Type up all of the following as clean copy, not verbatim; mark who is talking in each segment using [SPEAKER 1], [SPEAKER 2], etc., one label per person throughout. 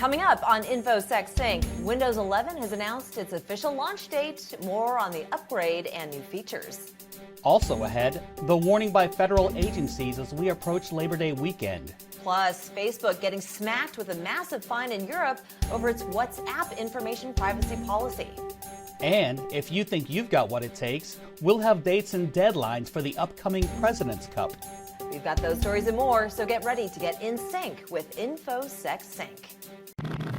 [SPEAKER 1] Coming up on InfoSecSync, Windows 11 has announced its official launch date. More on the upgrade and new features.
[SPEAKER 2] Also ahead, the warning by federal agencies as we approach Labor Day weekend.
[SPEAKER 1] Plus, Facebook getting smacked with a massive fine in Europe over its WhatsApp information privacy policy.
[SPEAKER 2] And if you think you've got what it takes, we'll have dates and deadlines for the upcoming President's Cup.
[SPEAKER 1] We've got those stories and more, so get ready to get in sync with InfoSecSync.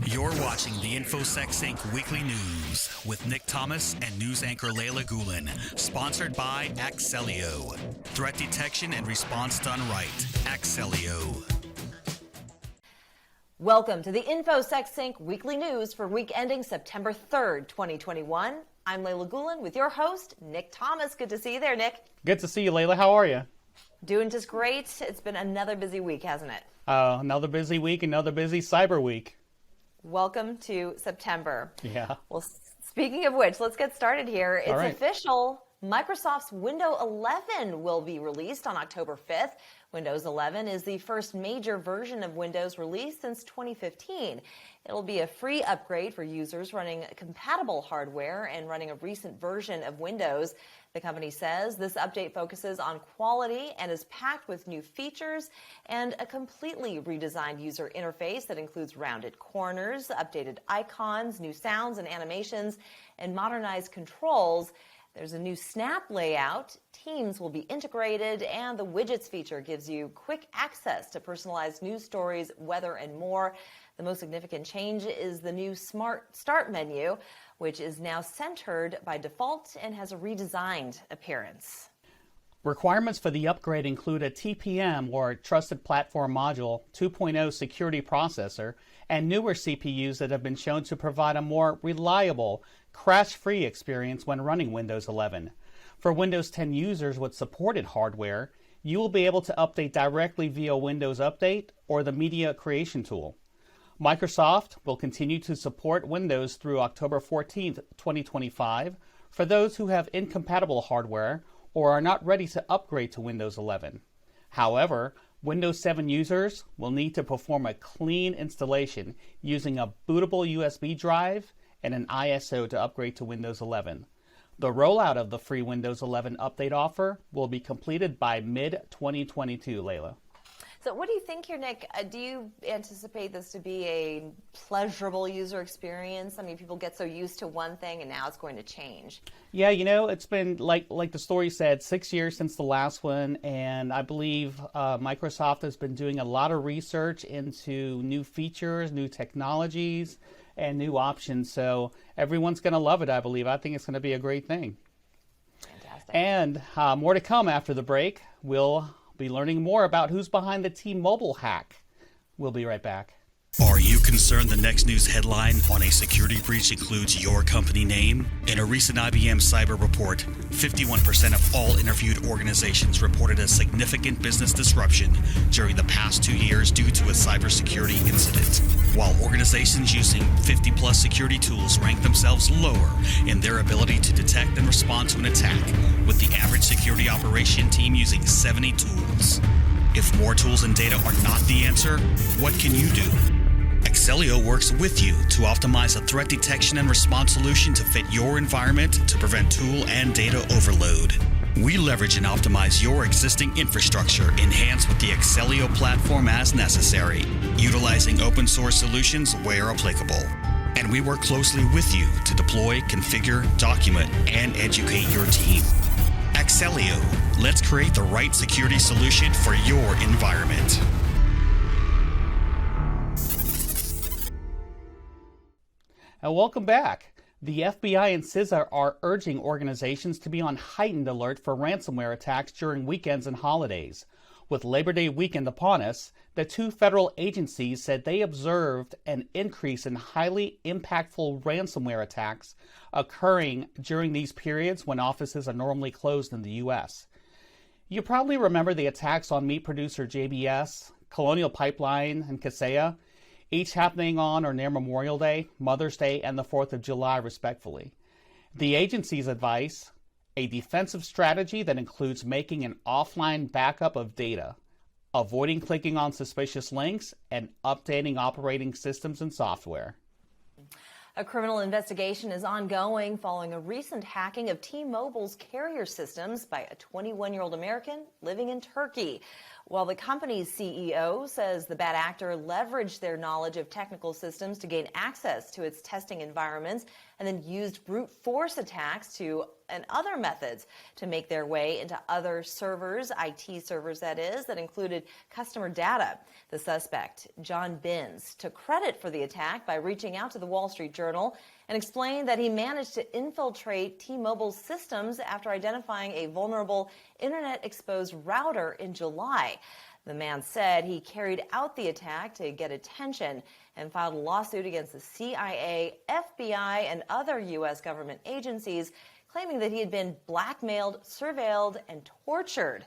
[SPEAKER 3] You're watching the InfoSecSync Weekly News with Nick Thomas and news anchor Leyla Gulen, sponsored by ACCELLION. Threat detection and response done right. ACCELLION.
[SPEAKER 1] Welcome to the InfoSecSync Weekly News for week ending September 3rd, 2021. I'm Leyla Gulen with your host, Nick Thomas. Good to see you there, Nick.
[SPEAKER 2] Good to see you, Leyla. How are you?
[SPEAKER 1] Doing just great. It's been another busy week, hasn't it?
[SPEAKER 2] Another busy week, another busy cyber week.
[SPEAKER 1] Welcome to September.
[SPEAKER 2] Yeah.
[SPEAKER 1] Well, speaking of which, let's get started here. It's
[SPEAKER 2] right.
[SPEAKER 1] official. Microsoft's Windows 11 will be released on October 5th. Windows 11 is the first major version of Windows released since 2015. It'll be a free upgrade for users running compatible hardware and running a recent version of Windows. The company says this update focuses on quality and is packed with new features and a completely redesigned user interface that includes rounded corners, updated icons, new sounds and animations, and modernized controls. There's a new snap layout, Teams will be integrated, and the widgets feature gives you quick access to personalized news stories, weather, and more. The most significant change is the new Smart Start menu, which is now centered by default and has a redesigned appearance.
[SPEAKER 2] Requirements for the upgrade include a TPM, or Trusted Platform Module 2.0 security processor, and newer CPUs that have been shown to provide a more reliable, crash-free experience when running Windows 11. For Windows 10 users with supported hardware, you will be able to update directly via Windows Update or the Media Creation tool. Microsoft will continue to support Windows through October 14th, 2025 for those who have incompatible hardware or are not ready to upgrade to Windows 11. However, Windows 7 users will need to perform a clean installation using a bootable USB drive and an ISO to upgrade to Windows 11. The rollout of the free Windows 11 update offer will be completed by mid-2022, Leyla.
[SPEAKER 1] So what do you think here, Nick? Do you anticipate this to be a pleasurable user experience? I mean, people get so used to one thing and now it's going to change. Yeah,
[SPEAKER 2] you know, it's been, like the story said, 6 years since the last one, and I believe Microsoft has been doing a lot of research into new features, new technologies, and new options, so everyone's going to love it, I believe. I think it's going to be a great thing.
[SPEAKER 1] Fantastic.
[SPEAKER 2] And more to come after the break. We'll be learning more about who's behind the T-Mobile hack. We'll be right back.
[SPEAKER 3] Are you concerned the next news headline on a security breach includes your company name? In a recent IBM cyber report, 51% of all interviewed organizations reported a significant business disruption during the past 2 years due to a cybersecurity incident, while organizations using 50-plus security tools rank themselves lower in their ability to detect and respond to an attack, with the average security operation team using 70 tools. If more tools and data are not the answer, what can you do? ACCELLION works with you to optimize a threat detection and response solution to fit your environment to prevent tool and data overload. We leverage and optimize your existing infrastructure enhanced with the ACCELLION platform as necessary, utilizing open source solutions where applicable. And we work closely with you to deploy, configure, document, and educate your team. ACCELLION, let's create the right security solution for your environment.
[SPEAKER 2] And welcome back. The FBI and CISA are urging organizations to be on heightened alert for ransomware attacks during weekends and holidays. With Labor Day weekend upon us, the two federal agencies said they observed an increase in highly impactful ransomware attacks occurring during these periods when offices are normally closed in the U.S. You probably remember the attacks on meat producer JBS, Colonial Pipeline, and Kaseya, each happening on or near Memorial Day, Mother's Day, and the 4th of July, respectively. The agency's advice: a defensive strategy that includes making an offline backup of data, avoiding clicking on suspicious links, and updating operating systems and software.
[SPEAKER 1] A criminal investigation is ongoing following a recent hacking of T-Mobile's carrier systems by a 21-year-old American living in Turkey. While the company's CEO says the bad actor leveraged their knowledge of technical systems to gain access to its testing environments and then used brute force attacks and other methods to make their way into other servers, IT servers that is, that included customer data. The suspect, John Binns, took credit for the attack by reaching out to the Wall Street Journal and explained that he managed to infiltrate T-Mobile's systems after identifying a vulnerable internet-exposed router in July. The man said he carried out the attack to get attention and filed a lawsuit against the CIA, FBI, and other U.S. government agencies, claiming that he had been blackmailed, surveilled, and tortured.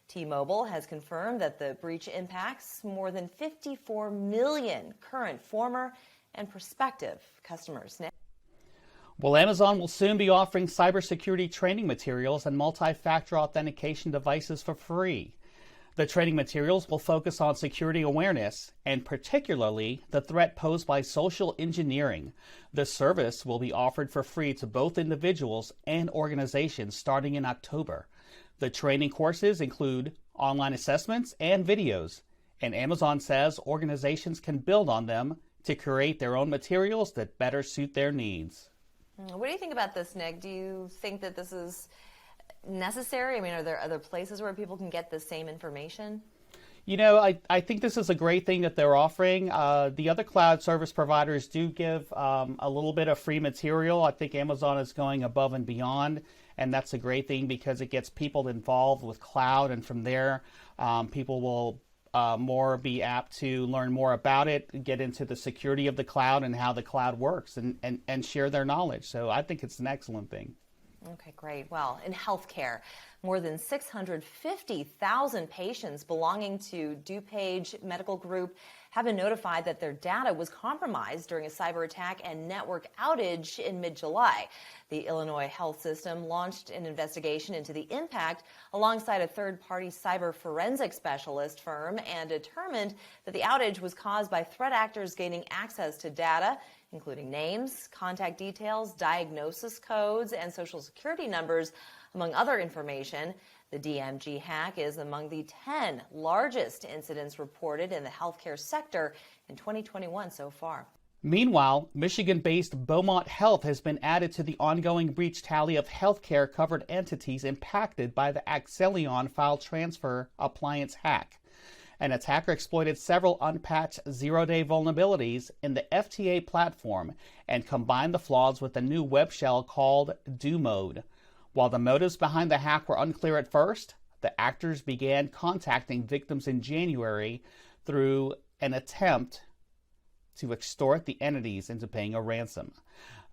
[SPEAKER 1] T-Mobile has confirmed that the breach impacts more than 54 million current, former, and prospective customers.
[SPEAKER 2] Well, Amazon will soon be offering cybersecurity training materials and multi-factor authentication devices for free. The training materials will focus on security awareness and particularly the threat posed by social engineering. The service will be offered for free to both individuals and organizations starting in October. The training courses include online assessments and videos, and Amazon says organizations can build on them to create their own materials that better suit their needs.
[SPEAKER 1] What do you think about this, Nick? Do you think that this is necessary? I mean, are there other places where people can get the same information?
[SPEAKER 2] You know, I think this is a great thing that they're offering. The other cloud service providers do give a little bit of free material. I think Amazon is going above and beyond, and that's a great thing because it gets people involved with cloud, and from there, people will more be apt to learn more about it, get into the security of the cloud and how the cloud works, and share their knowledge. So I think it's an excellent thing.
[SPEAKER 1] Okay, great. Well, in healthcare, more than 650,000 patients belonging to DuPage Medical Group have been notified that their data was compromised during a cyber attack and network outage in mid-July. The Illinois health system launched an investigation into the impact alongside a third-party cyber forensic specialist firm and determined that the outage was caused by threat actors gaining access to data, including names, contact details, diagnosis codes, and social security numbers, among other information. The DMG hack is among the 10 largest incidents reported in the healthcare sector in 2021 so far.
[SPEAKER 2] Meanwhile, Michigan-based Beaumont Health has been added to the ongoing breach tally of healthcare covered entities impacted by the ACCELLION file transfer appliance hack. An attacker exploited several unpatched zero-day vulnerabilities in the FTA platform and combined the flaws with a new web shell called do mode. While the motives behind the hack were unclear at first, the actors began contacting victims in January through an attempt to extort the entities into paying a ransom.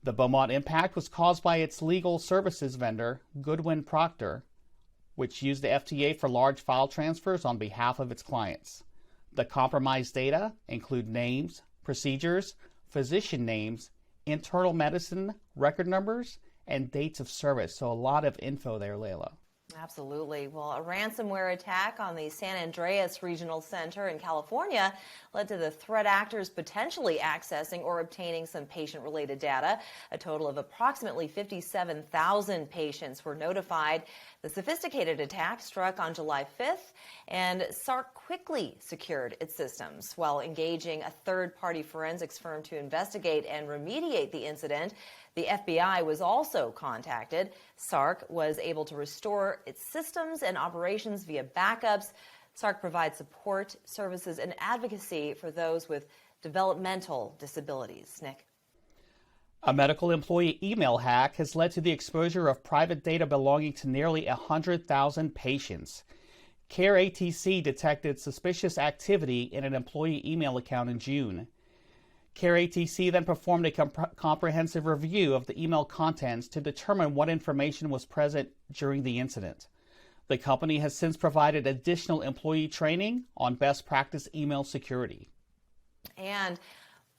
[SPEAKER 2] The Beaumont impact was caused by its legal services vendor, Goodwin Procter, which used the FTA for large file transfers on behalf of its clients. The compromised data include names, procedures, physician names, internal medicine record numbers, and dates of service. So a lot of info there, Leyla.
[SPEAKER 1] Absolutely. Well, a ransomware attack on the San Andreas Regional Center in California led to the threat actors potentially accessing or obtaining some patient-related data. A total of approximately 57,000 patients were notified. The sophisticated attack struck on July 5th, and SARC quickly secured its systems while engaging a third-party forensics firm to investigate and remediate the incident. The FBI was also contacted. SARC was able to restore its systems and operations via backups. SARC provides support, services, and advocacy for those with developmental disabilities. Nick?
[SPEAKER 2] A medical employee email hack has led to the exposure of private data belonging to nearly 100,000 patients. CAREATC detected suspicious activity in an employee email account in June. CAREATC then performed a comprehensive review of the email contents to determine what information was present during the incident. The company has since provided additional employee training on best practice email security.
[SPEAKER 1] And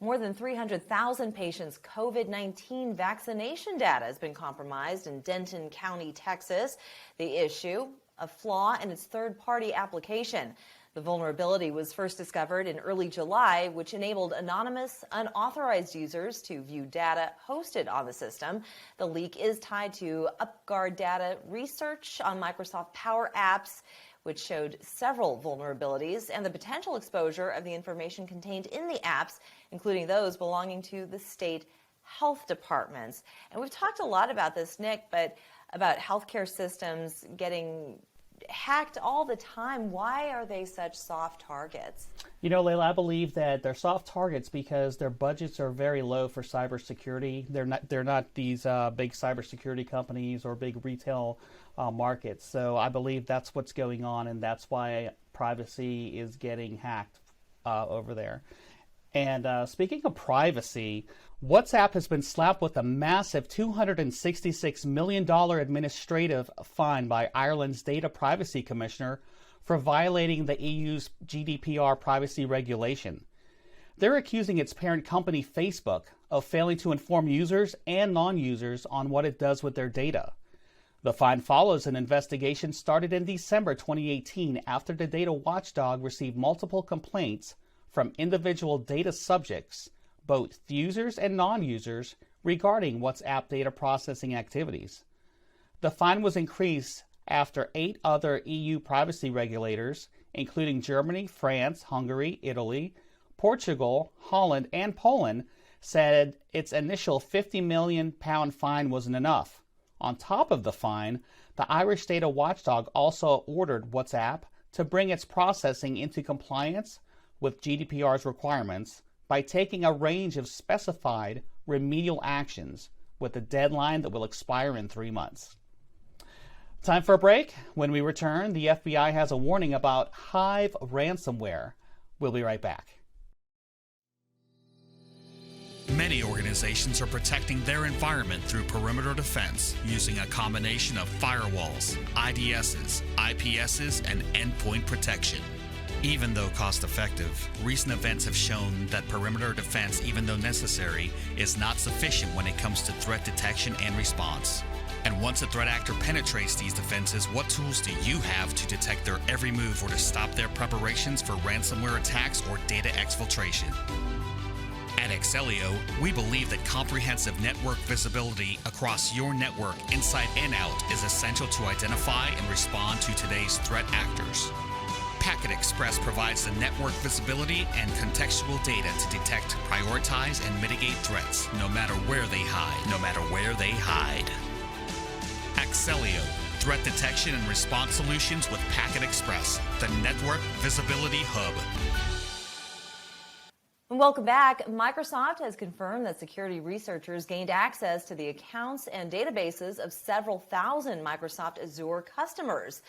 [SPEAKER 1] more than 300,000 patients' COVID-19 vaccination data has been compromised in Denton County, Texas. The issue, a flaw in its third-party application. The vulnerability was first discovered in early July, which enabled anonymous, unauthorized users to view data hosted on the system. The leak is tied to UpGuard data research on Microsoft Power Apps, which showed several vulnerabilities and the potential exposure of the information contained in the apps, including those belonging to the state health departments. And we've talked a lot about this, Nick, but about healthcare systems getting hacked all the time. Why are they such soft targets?
[SPEAKER 2] You know, Leyla, I believe that they're soft targets because their budgets are very low for cybersecurity. They're not these big cybersecurity companies or big retail markets. So I believe that's what's going on, and that's why privacy is getting hacked over there. And speaking of privacy, WhatsApp has been slapped with a massive $266 million administrative fine by Ireland's Data Privacy Commissioner for violating the EU's GDPR privacy regulation. They're accusing its parent company, Facebook, of failing to inform users and non-users on what it does with their data. The fine follows an investigation started in December 2018 after the data watchdog received multiple complaints from individual data subjects, both users and non-users, regarding WhatsApp data processing activities. The fine was increased after 8 other EU privacy regulators, including Germany, France, Hungary, Italy, Portugal, Holland, and Poland, said its initial £50 million fine wasn't enough. On top of the fine, the Irish data watchdog also ordered WhatsApp to bring its processing into compliance with GDPR's requirements by taking a range of specified remedial actions with a deadline that will expire in 3 months. Time for a break. When we return, the FBI has a warning about Hive ransomware. We'll be right back.
[SPEAKER 3] Many organizations are protecting their environment through perimeter defense using a combination of firewalls, IDSs, IPSs, and endpoint protection. Even though cost-effective, recent events have shown that perimeter defense, even though necessary, is not sufficient when it comes to threat detection and response. And once a threat actor penetrates these defenses, what tools do you have to detect their every move or to stop their preparations for ransomware attacks or data exfiltration? At ACCELLION, we believe that comprehensive network visibility across your network, inside and out, is essential to identify and respond to today's threat actors. Packet Express provides the network visibility and contextual data to detect, prioritize, and mitigate threats, no matter where they hide. ACCELLION, threat detection and response solutions with Packet Express, the network visibility hub.
[SPEAKER 1] Welcome back. Microsoft has confirmed that security researchers gained access to the accounts and databases of several thousand Microsoft Azure customers.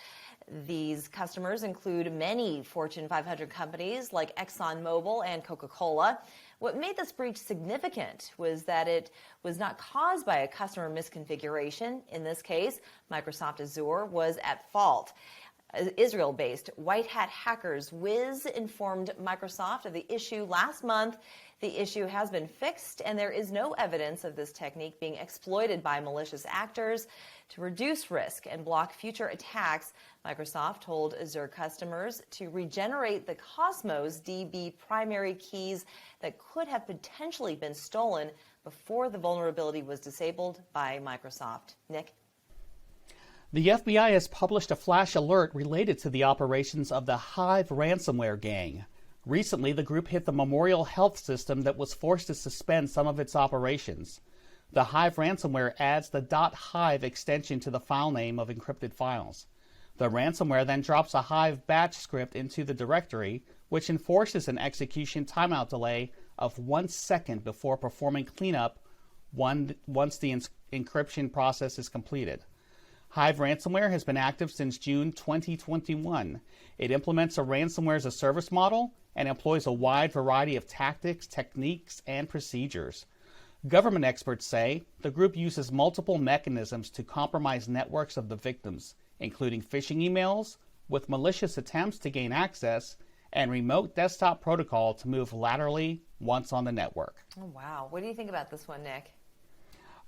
[SPEAKER 1] These customers include many Fortune 500 companies like ExxonMobil and Coca-Cola. What made this breach significant was that it was not caused by a customer misconfiguration. In this case, Microsoft Azure was at fault. Israel-based White Hat hackers Wiz informed Microsoft of the issue last month. The issue has been fixed, and there is no evidence of this technique being exploited by malicious actors. To reduce risk and block future attacks, Microsoft told Azure customers to regenerate the Cosmos DB primary keys that could have potentially been stolen before the vulnerability was disabled by Microsoft. Nick?
[SPEAKER 2] The FBI has published a flash alert related to the operations of the Hive ransomware gang. Recently, the group hit the Memorial Health system that was forced to suspend some of its operations. The Hive ransomware adds the .hive extension to the file name of encrypted files. The ransomware then drops a Hive batch script into the directory, which enforces an execution timeout delay of 1 second before performing cleanup once the encryption process is completed. Hive ransomware has been active since June 2021. It implements a ransomware as a service model and employs a wide variety of tactics, techniques, and procedures. Government experts say the group uses multiple mechanisms to compromise networks of the victims, including phishing emails, with malicious attempts to gain access, and remote desktop protocol to move laterally once on the network.
[SPEAKER 1] Oh, wow. What do you think about this one, Nick?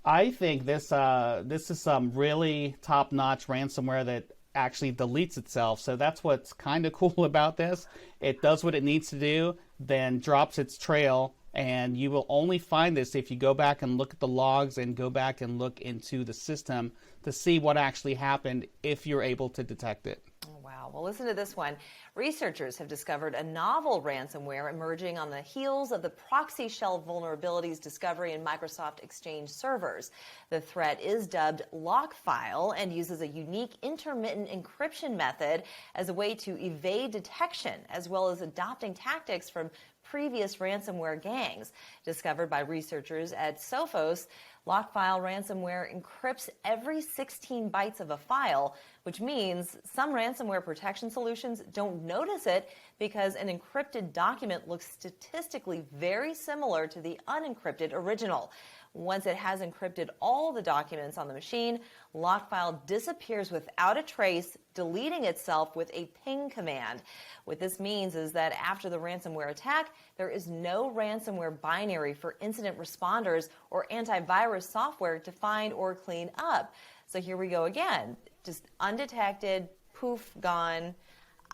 [SPEAKER 2] I think this is some really top-notch ransomware that actually deletes itself. So that's what's kind of cool about this. It does what it needs to do, then drops its trail, and you will only find this if you go back and look at the logs and go back and look into the system to see what actually happened if you're able to detect it.
[SPEAKER 1] Oh, wow. Well, listen to this one. Researchers have discovered a novel ransomware emerging on the heels of the proxy shell vulnerabilities discovery in Microsoft Exchange servers. The threat is dubbed LOCKFILE and uses a unique intermittent encryption method as a way to evade detection, as well as adopting tactics from previous ransomware gangs. Discovered by researchers at Sophos, LOCKFILE ransomware encrypts every 16 bytes of a file, which means some ransomware protection solutions don't notice it because an encrypted document looks statistically very similar to the unencrypted original. Once it has encrypted all the documents on the machine, LOCKFILE disappears without a trace, deleting itself with a ping command. What this means is that after the ransomware attack, there is no ransomware binary for incident responders or antivirus software to find or clean up. So here we go again, just undetected, poof, gone.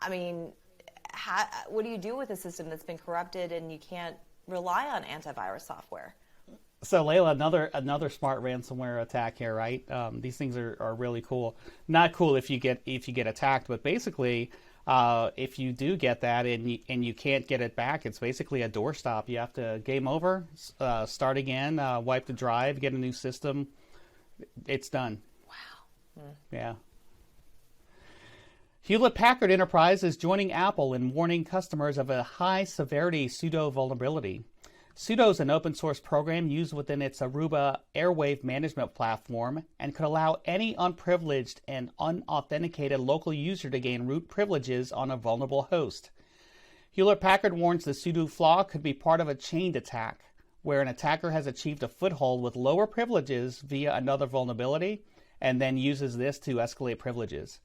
[SPEAKER 1] I mean, what do you do with a system that's been corrupted and you can't rely on antivirus software?
[SPEAKER 2] So Leyla, another smart ransomware attack here, right? These things are really cool. Not cool if you get attacked, but basically, if you do get that and you can't get it back, it's basically a doorstop. You have to game over, start again, wipe the drive, get a new system. It's done.
[SPEAKER 1] Wow.
[SPEAKER 2] Yeah. Hewlett-Packard Enterprise is joining Apple in warning customers of a high-severity sudo vulnerability. Sudo is an open-source program used within its Aruba airwave management platform and could allow any unprivileged and unauthenticated local user to gain root privileges on a vulnerable host. Hewlett-Packard warns the sudo flaw could be part of a chained attack, where an attacker has achieved a foothold with lower privileges via another vulnerability and then uses this to escalate privileges.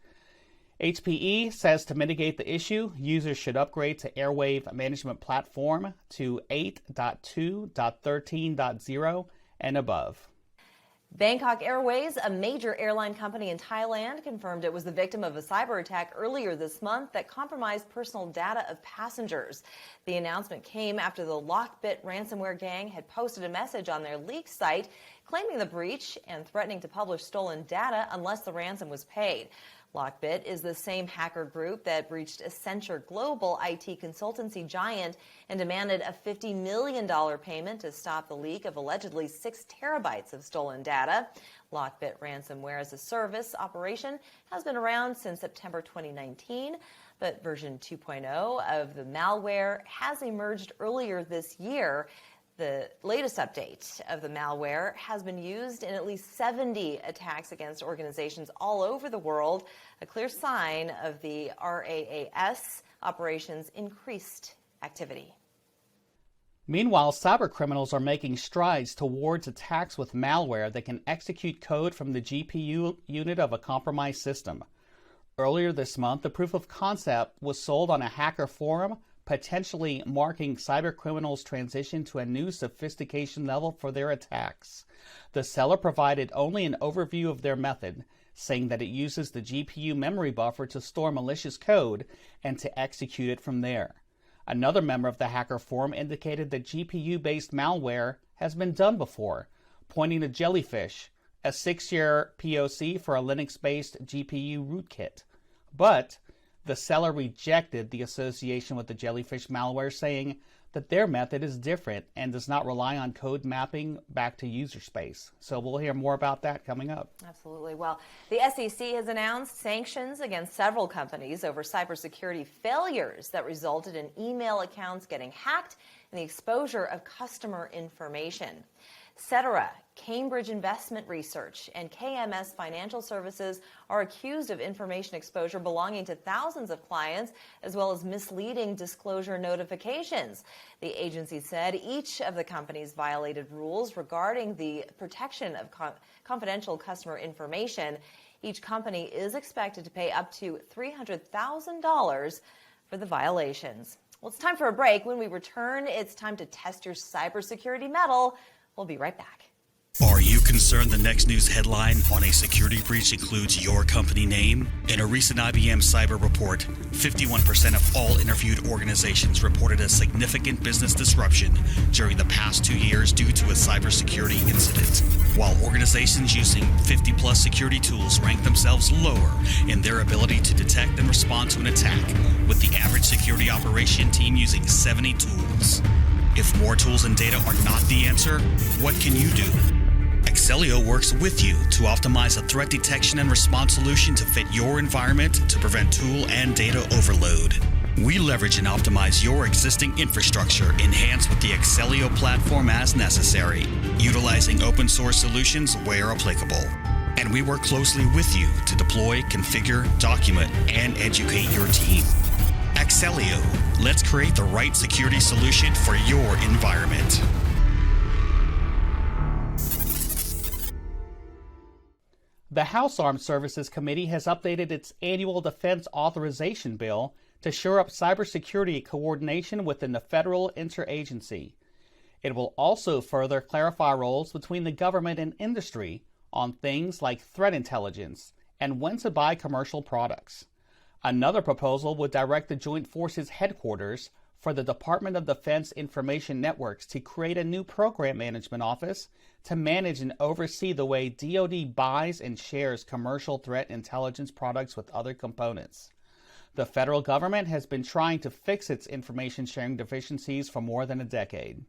[SPEAKER 2] HPE says to mitigate the issue, users should upgrade to Airwave Management Platform to 8.2.13.0 and above.
[SPEAKER 1] Bangkok Airways, a major airline company in Thailand, confirmed it was the victim of a cyber attack earlier this month that compromised personal data of passengers. The announcement came after the Lockbit ransomware gang had posted a message on their leak site claiming the breach and threatening to publish stolen data unless the ransom was paid. Lockbit is the same hacker group that breached Accenture global IT consultancy giant and demanded a $50 million payment to stop the leak of allegedly 6 terabytes of stolen data. Lockbit ransomware as a service operation has been around since September 2019, but version 2.0 of the malware has emerged earlier this year. The latest update of the malware has been used in at least 70 attacks against organizations all over the world, a clear sign of the RANSOMWARE operations' increased activity.
[SPEAKER 2] Meanwhile, cybercriminals are making strides towards attacks with malware that can execute code from the GPU unit of a compromised system. Earlier this month, the proof of concept was sold on a hacker forum, potentially marking cybercriminals' transition to a new sophistication level for their attacks. The seller provided only an overview of their method, saying that it uses the GPU memory buffer to store malicious code and to execute it from there. Another member of the hacker forum indicated that GPU-based malware has been done before, pointing to Jellyfish, a 6-year POC for a Linux-based GPU rootkit. But the seller rejected the association with the Jellyfish malware, saying that their method is different and does not rely on code mapping back to user space. So we'll hear more about that coming up.
[SPEAKER 1] Absolutely. Well, the SEC has announced sanctions against several companies over cybersecurity failures that resulted in email accounts getting hacked and the exposure of customer information. Cetera, Cambridge Investment Research, and KMS Financial Services are accused of information exposure belonging to thousands of clients, as well as misleading disclosure notifications. The agency said each of the companies violated rules regarding the protection of confidential customer information. Each company is expected to pay up to $300,000 for the violations. Well, it's time for a break. When we return, it's time to test your cybersecurity mettle. We'll be right back.
[SPEAKER 3] Are you concerned the next news headline on a security breach includes your company name? In a recent IBM cyber report, 51% of all interviewed organizations reported a significant business disruption during the past 2 years due to a cybersecurity incident. While organizations using 50-plus security tools rank themselves lower in their ability to detect and respond to an attack, with the average security operation team using 70 tools. If more tools and data are not the answer, what can you do? ACCELLION works with you to optimize a threat detection and response solution to fit your environment to prevent tool and data overload. We leverage and optimize your existing infrastructure enhanced with the ACCELLION platform as necessary, utilizing open source solutions where applicable. And we work closely with you to deploy, configure, document, and educate your team. ACCELLION, let's create the right security solution for your environment.
[SPEAKER 2] The House Armed Services Committee has updated its annual defense authorization bill to shore up cybersecurity coordination within the federal interagency. It will also further clarify roles between the government and industry on things like threat intelligence and when to buy commercial products. Another proposal would direct the Joint Forces Headquarters for the Department of Defense Information Networks to create a new program management office to manage and oversee the way DoD buys and shares commercial threat intelligence products with other components. The federal government has been trying to fix its information sharing deficiencies for more than a decade.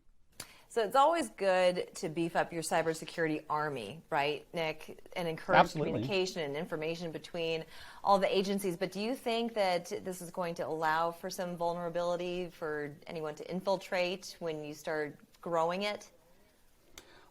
[SPEAKER 1] So it's always good to beef up your cybersecurity army, right, Nick, and encourage
[SPEAKER 2] Absolutely.
[SPEAKER 1] communication and information between all the agencies. But do you think that this is going to allow for some vulnerability for anyone to infiltrate when you start growing it?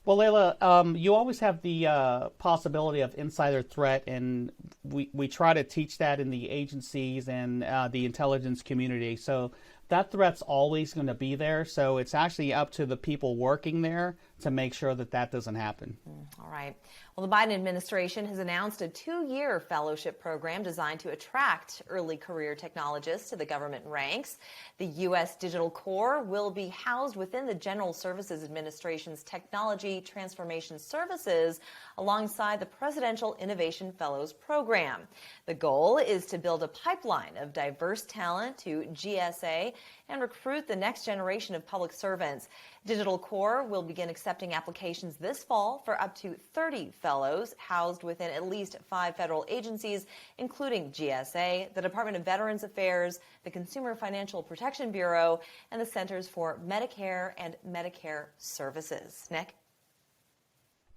[SPEAKER 2] Well, Leyla, you always have the possibility of insider threat, and we try to teach that in the agencies and the intelligence community. So that threat's always going to be there. So it's actually up to the people working there to make sure that that doesn't happen.
[SPEAKER 1] All right. Well, the Biden administration has announced a 2-year fellowship program designed to attract early career technologists to the government ranks. The U.S. Digital Corps will be housed within the General Services Administration's Technology Transformation Services alongside the Presidential Innovation Fellows Program. The goal is to build a pipeline of diverse talent to GSA and recruit the next generation of public servants. Digital Corps will begin accepting applications this fall for up to 30 fellows housed within at least 5 federal agencies, including GSA, the Department of Veterans Affairs, the Consumer Financial Protection Bureau, and the Centers for Medicare and Medicare Services. Nick?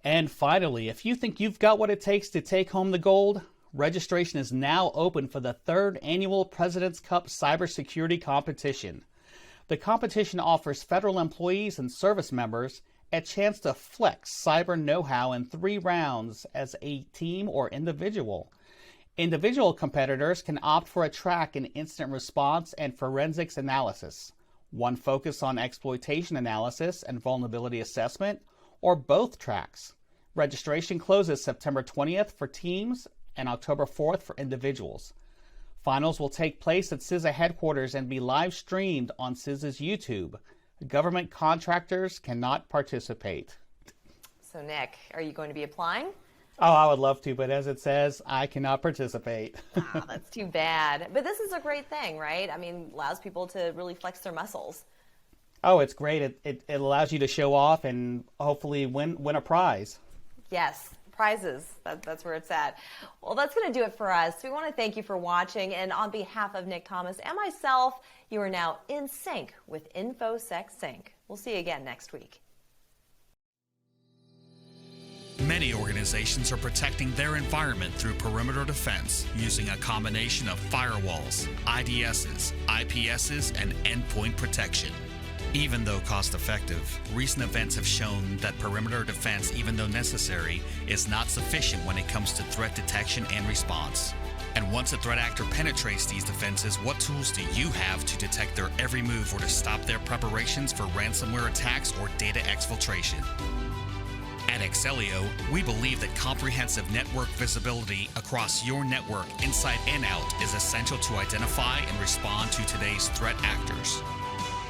[SPEAKER 2] And finally, if you think you've got what it takes to take home the gold, registration is now open for the 3rd annual President's Cup Cybersecurity Competition. The competition offers federal employees and service members a chance to flex cyber know-how in 3 rounds as a team or individual. Individual competitors can opt for a track in incident response and forensics analysis, one focus on exploitation analysis and vulnerability assessment, or both tracks. Registration closes September 20th for teams and October 4th for individuals. Finals will take place at CISA headquarters and be live streamed on CISA's YouTube. Government contractors cannot participate.
[SPEAKER 1] So, Nick, are you going to be applying?
[SPEAKER 2] Oh, I would love to, but as it says, I cannot participate.
[SPEAKER 1] Wow, that's too bad. But this is a great thing, right? I mean, allows people to really flex their muscles.
[SPEAKER 2] Oh, it's great. It allows you to show off and hopefully win a prize.
[SPEAKER 1] Yes, prizes. That's where it's at. Well, that's going to do it for us. We want to thank you for watching. And on behalf of Nick Thomas and myself, you are now in sync with InfoSecSync. We'll see you again next week.
[SPEAKER 3] Many organizations are protecting their environment through perimeter defense using a combination of firewalls, IDSs, IPSs, and endpoint protection. Even though cost-effective, recent events have shown that perimeter defense, even though necessary, is not sufficient when it comes to threat detection and response. And once a threat actor penetrates these defenses, what tools do you have to detect their every move or to stop their preparations for ransomware attacks or data exfiltration? At ACCELLION, we believe that comprehensive network visibility across your network inside and out is essential to identify and respond to today's threat actors.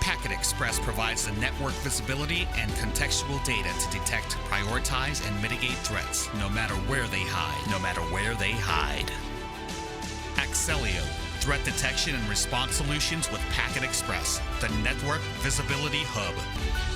[SPEAKER 3] Packet Express provides the network visibility and contextual data to detect, prioritize, and mitigate threats, no matter where they hide. No matter where they hide. ACCELLION, threat detection and response solutions with Packet Express, the network visibility hub.